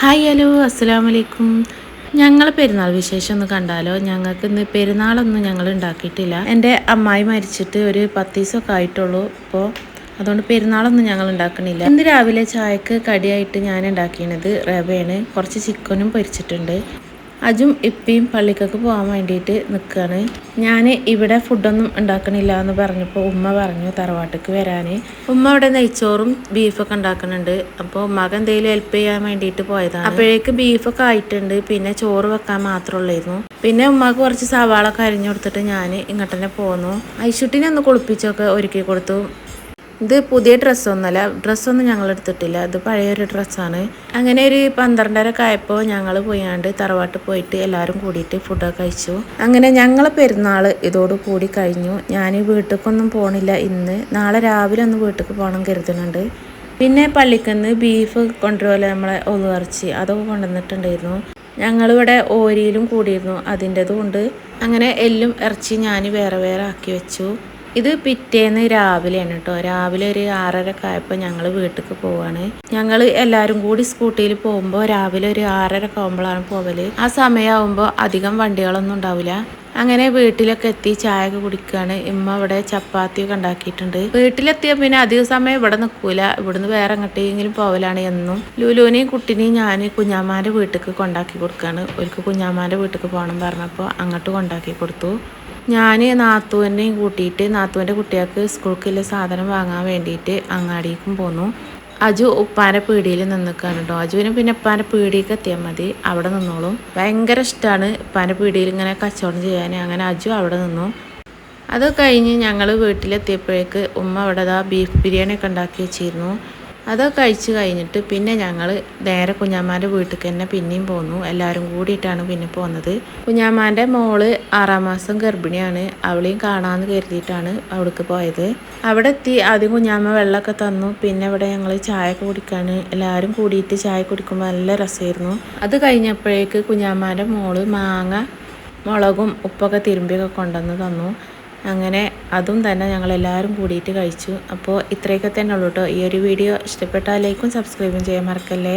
Hi hello അസ്സലാമു അലൈക്കും. ഞങ്ങൾ പെരുന്നാൾ വിശേഷം ഒന്ന് കണ്ടാലോ? ഞങ്ങൾക്ക് ഇന്ന് പെരുന്നാളൊന്നും ഞങ്ങൾ ഉണ്ടാക്കിയിട്ടില്ല. എൻ്റെ അമ്മായി മരിച്ചിട്ട് ഒരു 10 ദിവസമൊക്കെ ആയിട്ടുള്ളൂ. അപ്പോൾ അതുകൊണ്ട് പെരുന്നാളൊന്നും ഞങ്ങൾ ഉണ്ടാക്കണില്ല. ഇന്ന് രാവിലെ ചായക്ക് കടിയായിട്ട് ഞാൻ ഉണ്ടാക്കിയത് റവയാണ്. കുറച്ച് ചിക്കനും പൊരിച്ചിട്ടുണ്ട്. അജും ഇപ്പിയും പള്ളിക്കൊക്കെ പോകാൻ വേണ്ടിയിട്ട് നിൽക്കുകയാണ്. ഞാൻ ഇവിടെ ഫുഡൊന്നും ഉണ്ടാക്കണില്ല എന്ന് പറഞ്ഞപ്പോൾ ഉമ്മ പറഞ്ഞു തറവാട്ടിക്ക് വരാൻ. ഉമ്മ അവിടെ നെയ്ച്ചോറും ബീഫൊക്കെ ഉണ്ടാക്കുന്നുണ്ട്. അപ്പോൾ ഉമ്മക്ക് എന്തെങ്കിലും ഹെൽപ്പ് ചെയ്യാൻ വേണ്ടിയിട്ട് പോയതാണ്. അപ്പോഴേക്ക് ബീഫൊക്കെ ആയിട്ടുണ്ട്. പിന്നെ ചോറ് വെക്കാൻ മാത്രമുള്ളായിരുന്നു. പിന്നെ ഉമ്മക്ക് കുറച്ച് സവാളൊക്കെ അരിഞ്ഞു കൊടുത്തിട്ട് ഞാൻ ഇങ്ങോട്ട് തന്നെ പോന്നു. ഐശുട്ടിനെ ഒന്ന് കുളിപ്പിച്ചൊക്കെ ഒരുക്കി കൊടുത്തു. ഇത് പുതിയ ഡ്രസ്സൊന്നുമല്ല, ഡ്രസ്സൊന്നും ഞങ്ങൾ എടുത്തിട്ടില്ല, ഇത് പഴയൊരു ഡ്രസ്സാണ്. അങ്ങനെ ഒരു 12:30 ആയപ്പോൾ ഞങ്ങൾ പോയാണ്ട് തറവാട്ട് പോയിട്ട് എല്ലാവരും കൂടിയിട്ട് ഫുഡൊക്കെ കഴിച്ചു. അങ്ങനെ ഞങ്ങൾ പെരുന്നാൾ ഇതോട് കൂടി കഴിഞ്ഞു. ഞാൻ വീട്ടിലേക്കൊന്നും പോകണില്ല ഇന്ന്. നാളെ രാവിലെ ഒന്ന് വീട്ടിലേക്ക് പോകണം കരുതുന്നുണ്ട്. പിന്നെ പള്ളിക്കന്ന് ബീഫ് കൊണ്ടുവരുമല്ലോ, നമ്മളെ ഒതുവറച്ചി അതൊക്കെ കൊണ്ടുവന്നിട്ടുണ്ടായിരുന്നു. ഞങ്ങളിവിടെ ഓരിയിലും കൂടിയിരുന്നു, അതിൻ്റെതും ഉണ്ട്. അങ്ങനെ എല്ലും ഇറച്ചി ഞാൻ വേറെ വേറെ ആക്കി വെച്ചു. ഇത് പിറ്റേന്ന് രാവിലെയാണ് കേട്ടോ. രാവിലെ ഒരു 6:30 ആയപ്പോൾ ഞങ്ങൾ വീട്ടിലേക്ക് പോവാണ്. ഞങ്ങൾ എല്ലാവരും കൂടി സ്കൂട്ടിയിൽ പോകുമ്പോൾ രാവിലെ ഒരു 6:30 ആകുമ്പോഴാണ് പോവല്. ആ സമയമാകുമ്പോൾ അധികം വണ്ടികളൊന്നും ഉണ്ടാവില്ല. അങ്ങനെ വീട്ടിലൊക്കെ എത്തി ചായ ഒക്കെ കുടിക്കുകയാണ്. ഇമ്മ ഇവിടെ ചപ്പാത്തിയൊക്കെ ഉണ്ടാക്കിയിട്ടുണ്ട്. വീട്ടിലെത്തിയ പിന്നെ അധിക സമയം ഇവിടെ നിൽക്കൂല, ഇവിടുന്ന് വേറെ എങ്ങോട്ടെങ്കിലും പോവലാണ് എന്നും. ലുലുവിനെയും കുട്ടിനെയും ഞാൻ കുഞ്ഞാമാൻ്റെ വീട്ടിലേക്ക് കൊണ്ടാക്കി കൊടുക്കുകയാണ്. ഒരിക്കൽ കുഞ്ഞാമാൻ്റെ വീട്ടിലേക്ക് പോകണം പറഞ്ഞപ്പോൾ അങ്ങോട്ട് കൊണ്ടാക്കി കൊടുത്തു. ഞാൻ നാത്തൂനെയും കൂട്ടിയിട്ട് നാത്തൂൻ്റെ കുട്ടികൾക്ക് സ്കൂൾക്കുള്ള സാധനം വാങ്ങാൻ വേണ്ടിയിട്ട് അങ്ങാടിക്കും പോന്നു. അജു ഉപ്പാൻ്റെ പീടിയിൽ നിൽക്കുകയാണ് കേട്ടോ. അജുവിന് പിന്നെ ഉപ്പാൻ്റെ പീടിയേക്ക് എത്തിയാൽ മതി, അവിടെ നിന്നോളും. ഭയങ്കര ഇഷ്ടമാണ് ഉപ്പാൻ്റെ പീടിയിൽ ഇങ്ങനെ കച്ചവടം ചെയ്യാൻ. അങ്ങനെ അജു അവിടെ നിന്നു. അത് കഴിഞ്ഞ് ഞങ്ങൾ വീട്ടിലെത്തിയപ്പോഴേക്ക് ഉമ്മ അവിടെ ബീഫ് ബിരിയാണി ഒക്കെ ഉണ്ടാക്കി വെച്ചിരുന്നു. അതൊക്കെ കഴിച്ച് കഴിഞ്ഞിട്ട് പിന്നെ ഞങ്ങൾ നേരെ കുഞ്ഞാമ്മാൻ്റെ വീട്ടിലേക്ക് തന്നെ പിന്നെയും പോന്നു. എല്ലാവരും കൂടിയിട്ടാണ് പിന്നെ പോകുന്നത്. കുഞ്ഞാമ്മാൻ്റെ മോള് 6-ാം മാസം ഗർഭിണിയാണ്. അവളെയും കാണാമെന്ന് കരുതിയിട്ടാണ് അവിടേക്ക് പോയത്. അവിടെ എത്തി ആദ്യം കുഞ്ഞാമ്മ വെള്ളമൊക്കെ തന്നു. പിന്നെ ഇവിടെ ഞങ്ങൾ ചായ ഒക്കെ കുടിക്കാണ്. എല്ലാവരും കൂടിയിട്ട് ചായ കുടിക്കുമ്പോൾ നല്ല രസമായിരുന്നു. അത് കഴിഞ്ഞപ്പോഴേക്ക് കുഞ്ഞാമ്മാൻ്റെ മോള് മാങ്ങ മുളകും ഉപ്പൊക്കെ തിരുമ്പിയൊക്കെ കൊണ്ടുവന്ന് തന്നു. അങ്ങനെ അതും തന്നെ ഞങ്ങളെല്ലാവരും കൂടിയിട്ട് കഴിച്ചു. അപ്പോൾ ഇത്രയൊക്കെ തന്നെ ഉള്ളൂ കേട്ടോ. ഈ ഒരു വീഡിയോ ഇഷ്ടപ്പെട്ടാൽ ലൈക്കും സബ്സ്ക്രൈബും ചെയ്യാൻ മറക്കല്ലേ.